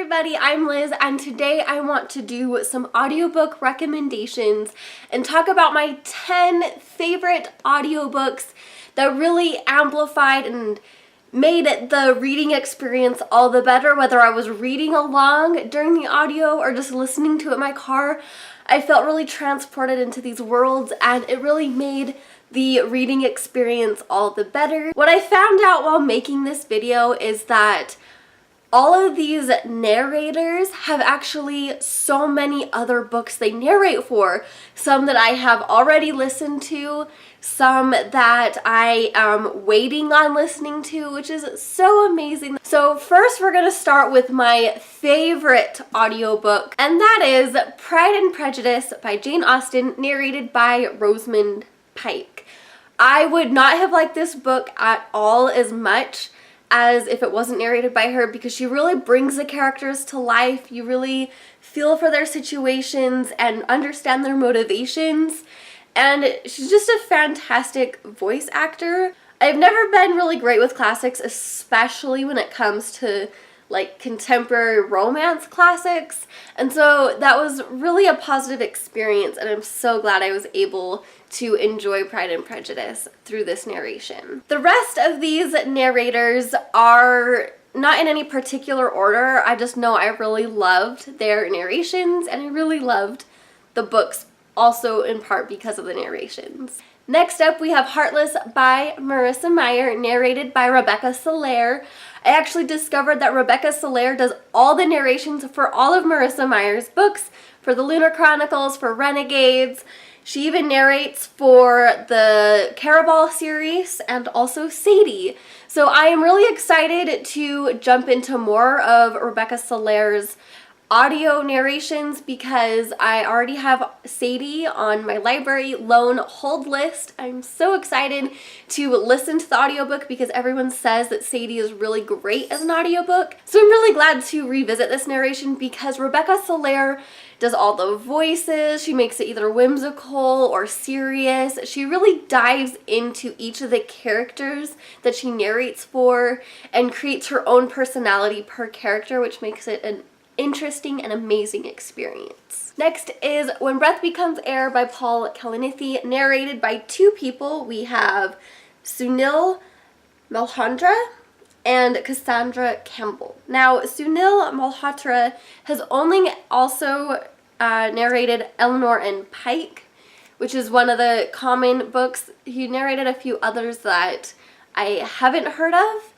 everybody, I'm Liz, and today I want to do some audiobook recommendations and talk about my 10 favorite audiobooks that really amplified and made the reading experience all the better. Whether I was reading along during the audio or just listening to it in my car, I felt really transported into these worlds, and it really made the reading experience all the better. What I found out while making this video is that all of these narrators have actually so many other books they narrate for. Some that I have already listened to, some that I am waiting on listening to, which is so amazing. So first we're gonna start with my favorite audiobook, and that is Pride and Prejudice by Jane Austen, narrated by Rosamund Pike. I would not have liked this book at all as much as if it wasn't narrated by her, because she really brings the characters to life. You really feel for their situations and understand their motivations, and she's just a fantastic voice actor. I've never been really great with classics, especially when it comes to like contemporary romance classics, and so that was really a positive experience, and I'm so glad I was able to enjoy Pride and Prejudice through this narration. The rest of these narrators are not in any particular order. I just know I really loved their narrations, and I really loved the books also in part because of the narrations. Next up, we have Heartless by Marissa Meyer, narrated by Rebecca Soler. I actually discovered that Rebecca Soler does all the narrations for all of Marissa Meyer's books, for the Lunar Chronicles, for Renegades. She even narrates for the Caraval series and also Sadie. So I am really excited to jump into more of Rebecca Soler's audio narrations, because I already have Sadie on my library loan hold list. I'm so excited to listen to the audiobook because everyone says that Sadie is really great as an audiobook. So I'm really glad to revisit this narration because Rebecca Soler does all the voices. She makes it either whimsical or serious. She really dives into each of the characters that she narrates for and creates her own personality per character, which makes it an interesting and amazing experience. Next is When Breath Becomes Air by Paul Kalanithi, narrated by two people. We have Sunil Malhotra and Cassandra Campbell. Now, Sunil Malhotra has only also narrated Eleanor and Pike, which is one of the common books. He narrated a few others that I haven't heard of,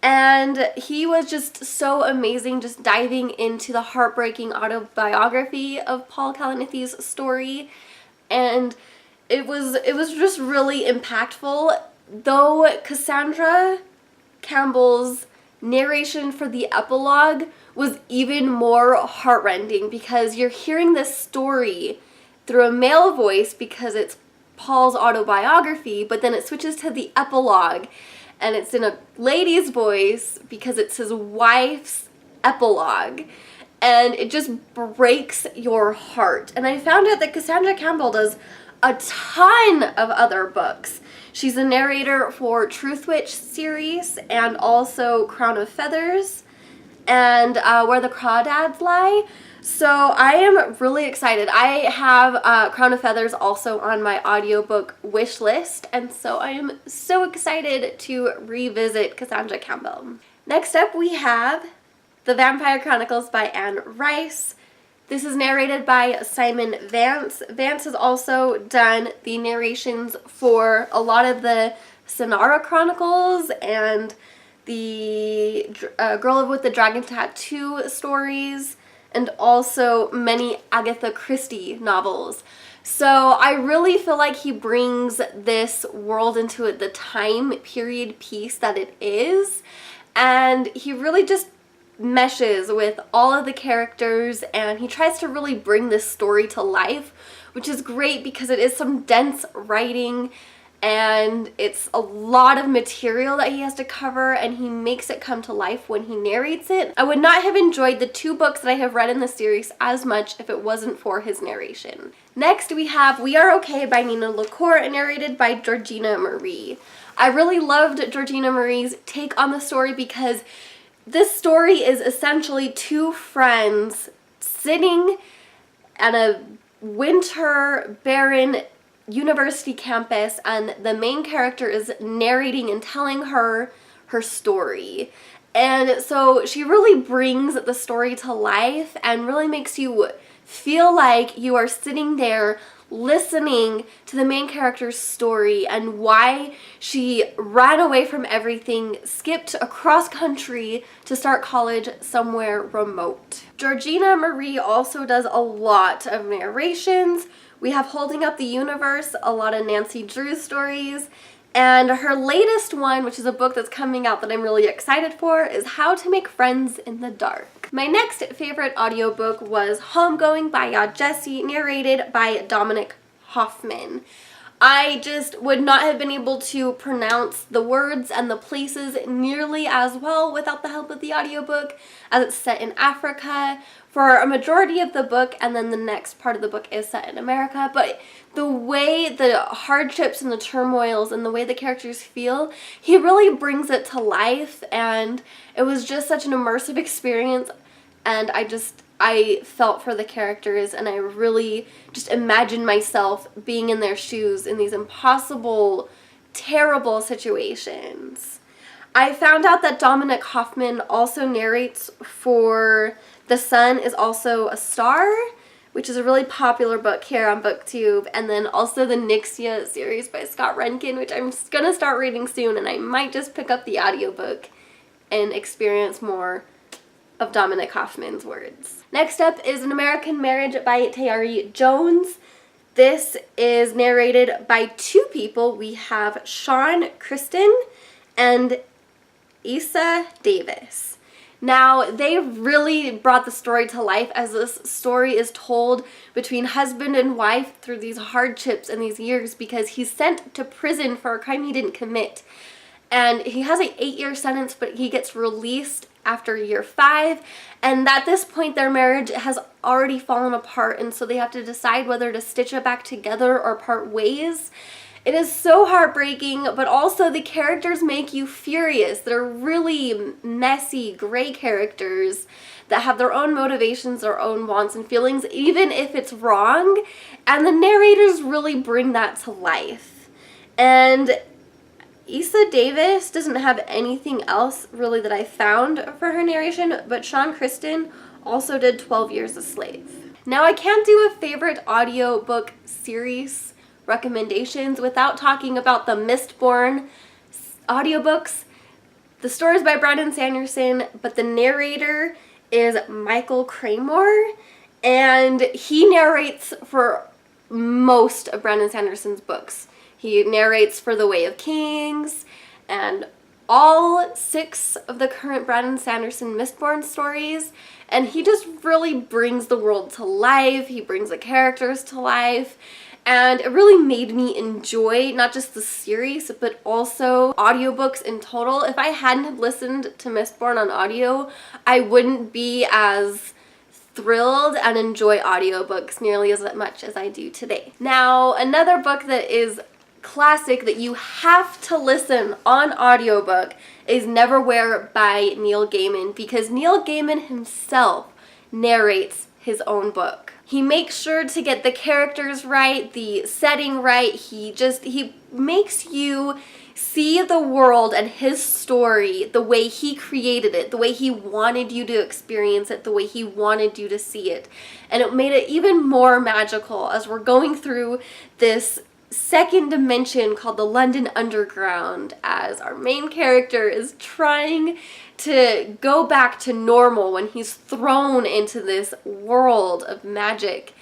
and he was just so amazing, just diving into the heartbreaking autobiography of Paul Kalanithi's story, and it was just really impactful. Though Cassandra Campbell's narration for the epilogue was even more heartrending, because you're hearing this story through a male voice because it's Paul's autobiography, but then it switches to the epilogue and it's in a lady's voice because it's his wife's epilogue, and it just breaks your heart. And I found out that Cassandra Campbell does a ton of other books. She's a narrator for Truthwitch series and also Crown of Feathers and Where the Crawdads Lie. So I am really excited. I have Crown of Feathers also on my audiobook wish list, and so I am so excited to revisit Cassandra Campbell. Next up, we have The Vampire Chronicles by Anne Rice. This is narrated by Simon Vance. Vance has also done the narrations for a lot of the Sonara Chronicles and the Girl with the Dragon Tattoo stories, and also many Agatha Christie novels. So I really feel like he brings this world into the time period piece that it is, and he really just meshes with all of the characters, and he tries to really bring this story to life, which is great because it is some dense writing and it's a lot of material that he has to cover, and he makes it come to life when he narrates it. I would not have enjoyed the two books that I have read in the series as much if it wasn't for his narration. Next, we have We Are Okay by Nina LaCour, narrated by Georgina Marie. I really loved Georgina Marie's take on the story because this story is essentially two friends sitting at a winter barren university campus, and the main character is narrating and telling her story. And so she really brings the story to life and really makes you feel like you are sitting there listening to the main character's story and why she ran away from everything, skipped across country to start college somewhere remote. Georgina Marie also does a lot of narrations. We have Holding Up the Universe, a lot of Nancy Drew stories, and her latest one, which is a book that's coming out that I'm really excited for, is How to Make Friends in the Dark. My next favorite audiobook was Homegoing by Ya Jessie, narrated by Dominic Hoffman. I just would not have been able to pronounce the words and the places nearly as well without the help of the audiobook, as it's set in Africa for a majority of the book, and then the next part of the book is set in America. But the way the hardships and the turmoils and the way the characters feel, he really brings it to life, and it was just such an immersive experience, and I felt for the characters, and I really just imagined myself being in their shoes in these impossible, terrible situations. I found out that Dominic Hoffman also narrates for The Sun is Also a Star, which is a really popular book here on BookTube, and then also the Nixia series by Scott Renkin, which I'm going to start reading soon, and I might just pick up the audiobook and experience more of Dominic Hoffman's words. Next up is An American Marriage by Tayari Jones. This is narrated by two people. We have Sean Kristen and Issa Davis. Now, they really brought the story to life, as this story is told between husband and wife through these hardships and these years, because he's sent to prison for a crime he didn't commit. And he has an 8-year sentence, but he gets released after year 5. And at this point, their marriage has already fallen apart, and so they have to decide whether to stitch it back together or part ways. It is so heartbreaking, but also the characters make you furious. They're really messy, gray characters that have their own motivations, their own wants and feelings, even if it's wrong. And the narrators really bring that to life. And Issa Davis doesn't have anything else really that I found for her narration, but Sean Kristen also did 12 Years a Slave. Now, I can't do a favorite audiobook series recommendations without talking about the Mistborn audiobooks. The story is by Brandon Sanderson, but the narrator is Michael Craymore, and he narrates for most of Brandon Sanderson's books. He narrates for The Way of Kings and all 6 of the current Brandon Sanderson Mistborn stories, and he just really brings the world to life. He brings the characters to life, and it really made me enjoy not just the series, but also audiobooks in total. If I hadn't have listened to Mistborn on audio, I wouldn't be as thrilled and enjoy audiobooks nearly as much as I do today. Now, another book that is classic that you have to listen on audiobook is Neverwhere by Neil Gaiman, because Neil Gaiman himself narrates his own book. He makes sure to get the characters right, the setting right. He makes you see the world and his story the way he created it, the way he wanted you to experience it, the way he wanted you to see it. And it made it even more magical as we're going through this second dimension called the London Underground, as our main character is trying to go back to normal when he's thrown into this world of magic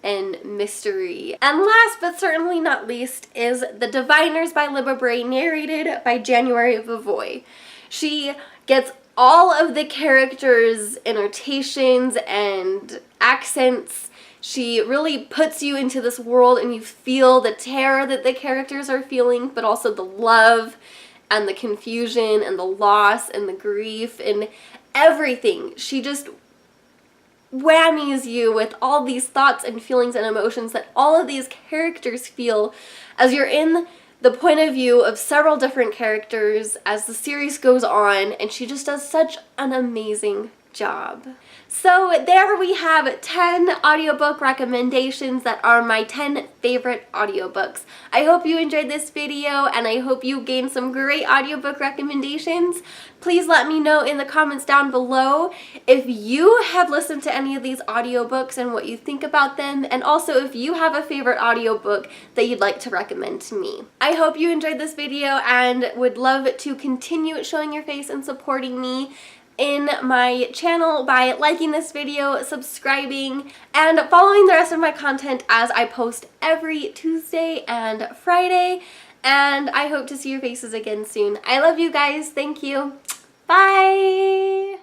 and mystery. And last but certainly not least is The Diviners by Libba Bray, narrated by January Vavoy. She gets all of the characters' annotations and accents. She really puts you into this world, and you feel the terror that the characters are feeling, but also the love and the confusion and the loss and the grief and everything. She just whammies you with all these thoughts and feelings and emotions that all of these characters feel as you're in the point of view of several different characters as the series goes on, and she just does such an amazing job. So there we have 10 audiobook recommendations that are my 10 favorite audiobooks. I hope you enjoyed this video, and I hope you gained some great audiobook recommendations. Please let me know in the comments down below if you have listened to any of these audiobooks and what you think about them, and also if you have a favorite audiobook that you'd like to recommend to me. I hope you enjoyed this video and would love to continue showing your face and supporting me in my channel by liking this video, subscribing, and following the rest of my content as I post every Tuesday and Friday. And I hope to see your faces again soon. I love you guys. Thank you. Bye!